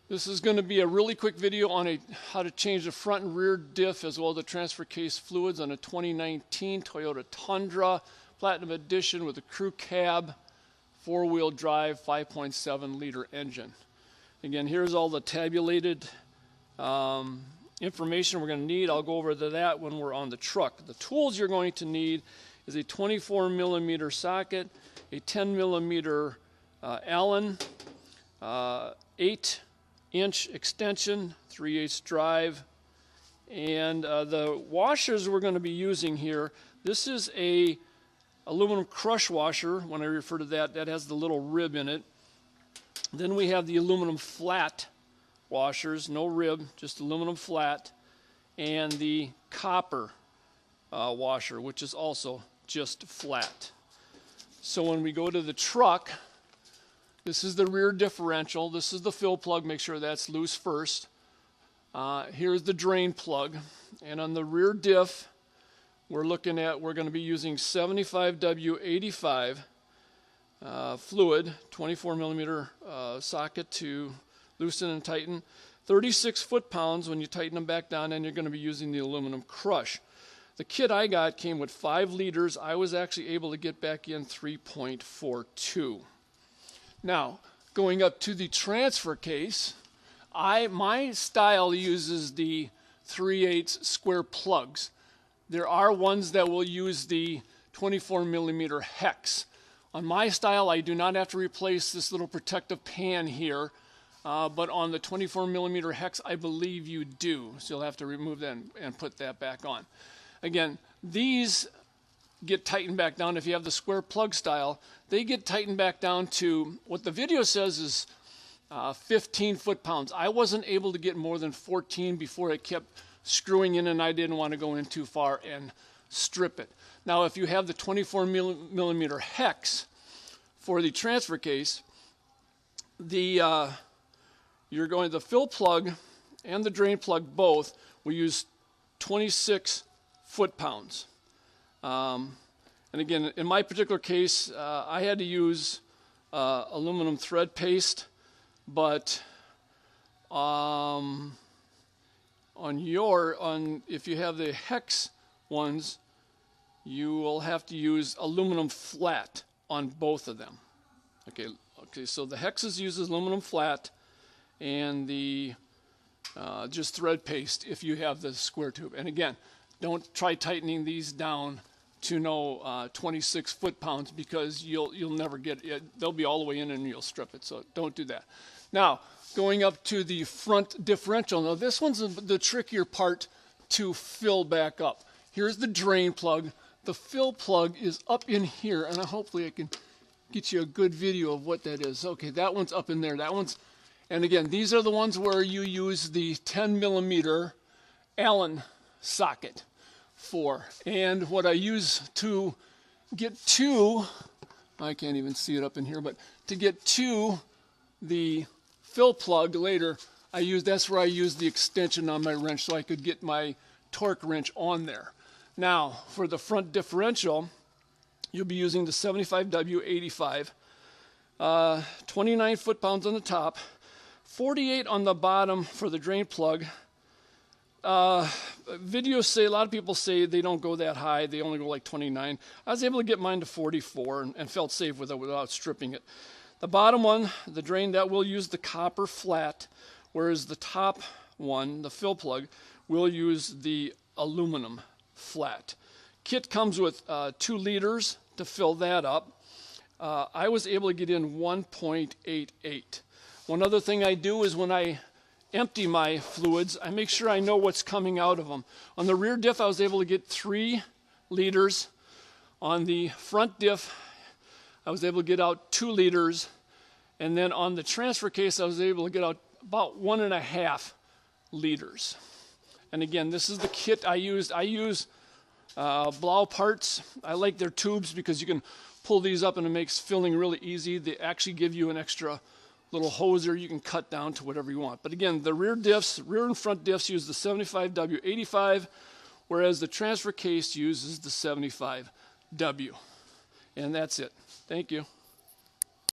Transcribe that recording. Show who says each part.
Speaker 1: This is going to be a really quick video on how to change the front and rear diff as well as the transfer case fluids on a 2019 Toyota Tundra Platinum Edition with a crew cab, four-wheel drive, 5.7 liter engine. Again, here's all the tabulated information we're going to need. I'll go over to that when we're on the truck. The tools you're going to need is a 24 millimeter socket, a 10 millimeter Allen, 8-inch extension, 3/8 drive, and the washers we're going to be using here. This is a aluminum crush washer. When I refer to that, that has the little rib in it. Then we have the aluminum flat washers, no rib, just aluminum flat, and the copper washer, which is also just flat. So when we go to the truck, this is the rear differential. This is the fill plug. Make sure that's loose first. Here's the drain plug. And on the rear diff, we're going to be using 75W85 fluid, 24 millimeter socket to loosen and tighten. 36 foot-pounds when you tighten them back down, and you're going to be using the aluminum crush. The kit I got came with 5 liters. I was actually able to get back in 3.42. Now, going up to the transfer case, my style uses the 3/8 square plugs. There are ones that will use the 24 millimeter hex. On my style, I do not have to replace this little protective pan here, but on the 24 millimeter hex, I believe you do. So you'll have to remove that and put that back on. Again, these get tightened back down. If you have the square plug style, they get tightened back down to what the video says is 15 foot-pounds. I wasn't able to get more than 14 before it kept screwing in, and I didn't want to go in too far and strip it. Now, if you have the 24 millimeter hex for the transfer case, the fill plug and the drain plug both will use 26 foot-pounds. And again, in my particular case, I had to use aluminum thread paste, but if you have the hex ones, you will have to use aluminum flat on both of them. Okay, so the hexes uses aluminum flat, and the just thread paste if you have the square tube. And again, don't try tightening these down to 26 foot-pounds, because you'll never get it. They'll be all the way in and you'll strip it, so don't do that. Now, going up to the front differential. Now, this one's the trickier part to fill back up. Here's the drain plug. The fill plug is up in here, and hopefully I can get you a good video of what that is. Okay, that one's up in there. And again, these are the ones where you use the 10 millimeter Allen socket for. And what I use to get to, I can't even see it up in here, but to get to the fill plug later, that's where I use the extension on my wrench so I could get my torque wrench on there. Now, for the front differential, you'll be using the 75W85, 29 foot-pounds on the top, 48 on the bottom for the drain plug. Videos say, a lot of people say they don't go that high, they only go like 29. I was able to get mine to 44 and felt safe with it without stripping it. The bottom one, the drain, that will use the copper flat, whereas the top one, the fill plug, will use the aluminum flat. Kit comes with 2 liters to fill that up. I was able to get in 1.88. One other thing I do is when I empty my fluids, I make sure I know what's coming out of them. On the rear diff, I was able to get 3 liters. On the front diff, I was able to get out 2 liters. And then on the transfer case, I was able to get out about 1.5 liters. And again, this is the kit I used. I use Blau parts. I like their tubes because you can pull these up and it makes filling really easy. They actually give you an extra little hoser you can cut down to whatever you want. But again, the rear and front diffs use the 75W85, whereas the transfer case uses the 75W. And that's it. Thank you.